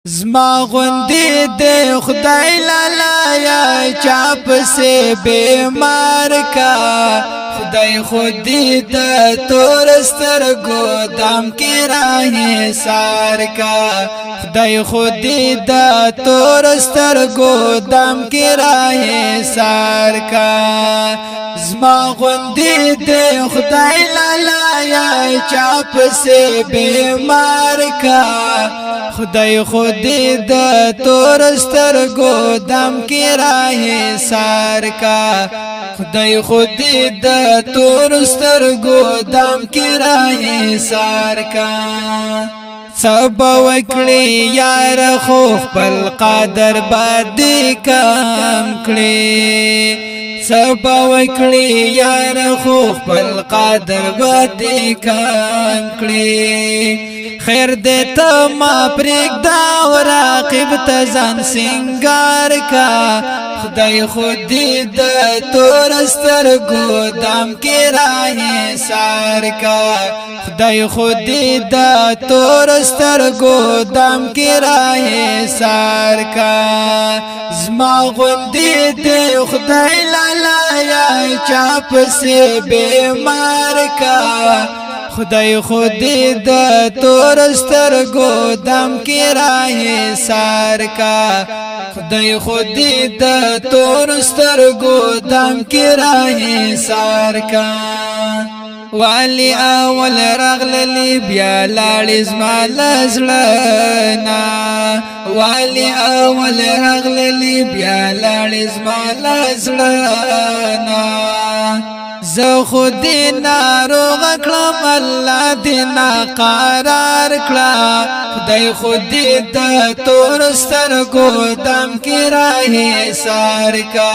زما غوندی دے خدای لالا یا چاپ سے بیمار کا خدای خودی دا تورستر گودام کی راہیں سار کا خدای خودی دا تورستر گودام کی راہیں سار کا زما غوندی دے خدای لالا یا چاپ سے بیمار کا خدای خودی دا تورستر گودام کی راہیں سار کا خدای خودی دا تورستر گودام کی راہیں سار کا سبا وکړي یار خو خپل قادر باندې کام کړي سبا وکړي یار خو خپل قادر باندې کام کړي خیر دې ته ما پرېږدا او راقب ته ځان سنگار کا خدای خودی د تورستر گودام کې راہیں سار کا خدای خودی د تورستر گودام کې راہیں سار کا زما غوندی دې خدای لالا یا چاپ سے بیمار کا خدای خودی دا تورستر گودام کی راہیں سار کا خدای خودی دا تورستر گودام کی راہیں سار کا والی اول رغللی بیا لاړې زما لزړنا والی اول رغللی بیا لاړې زما لزړنا زه خودی ناروغ کړم الله دې ناقرار کړه خدای خودی د تورستر گودام کې راہیں سار کا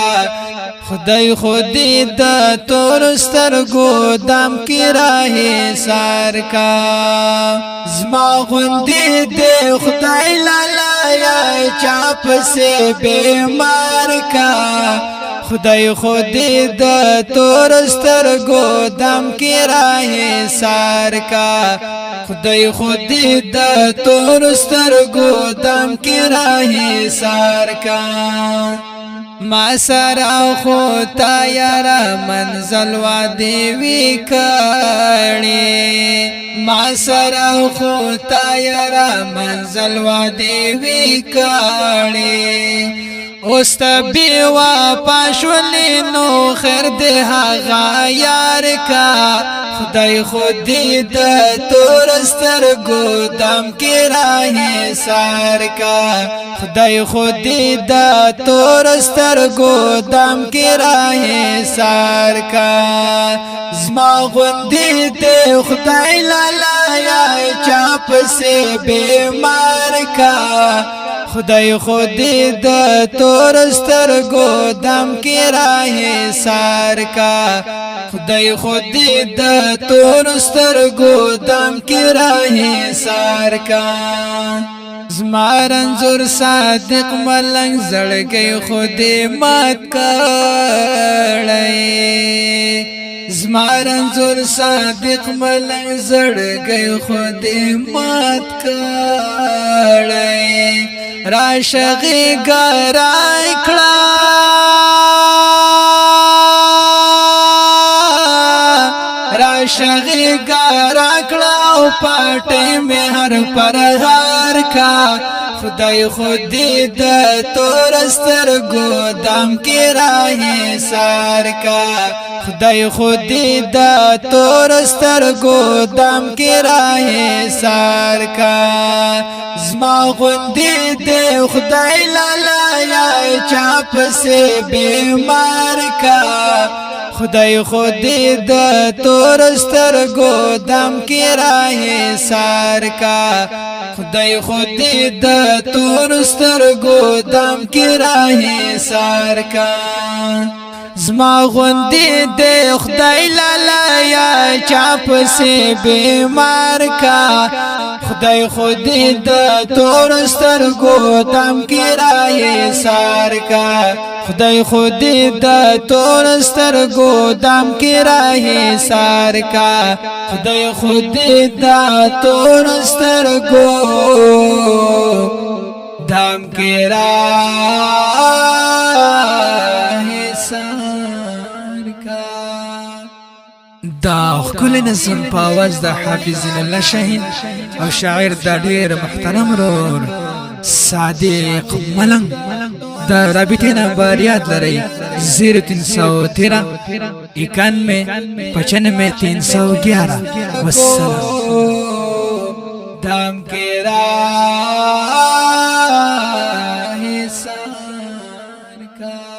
خدای خودی د تورستر گودام کې راہیں سار کا زما غوندی دې خدای لالا یا چاپ سے بیمار کا خدای خودی د تورستر گودام کی راہیں سار کا خدای خودی د تورستر گودام کی راہیں سار کا ما سرا خو تا یارا منزل وادی وی کړي ما سرا خو تا یارا منزل وادی وی کړي اوست بی واپاشولی نو خیر دے هاغا یار کا خدای خودی دا تورستر گودام کی راہیں سار کا خدای خودی دا تورستر گودام کی راہیں سار کا زما غوندی دے خدای لالا یا چاپ سے بیمار کا خدای خودی د تورستر گودام کی راہیں سار کا خدای خودی د تورستر گودام کی راہیں سار کا زما رنځور صادق ملنګ زړګي خودی مات کړی زما رنځور صادق ملنګ زړګي خودی مات کړی راشغی گرائی کلا راشغی گرائی کلا او پاٹے میں ہر پرہار کا خدای خودی دا تورستر گودام کی راہیں سار کا خدای خودی دا تورستر گودام کی راہیں سار کا زما غوندی دے خدای لالا یا چاپ سے بیمار کا خدای خودی دا تورستر گودام کی راہیں سار کا خدای خودی دا تورستر گودام کی راہیں سار کا زما غوندی دے خدای لالا یا چاپ سے بیمار کا خدای خودی دا تورستر گودام کی راہیں سار کا خدای خودی دا تورستر گودام کی راہیں سار کا خدای خودی دا تورستر گودام دام کې حسار کا دا خپل نظم په आवाज د حافظ الله شاهین او شاعر د ډیر محترم رور صادق ملنګ د رابطې نمبر یاد لرئ 0313 91 95 311 والسلام دام کې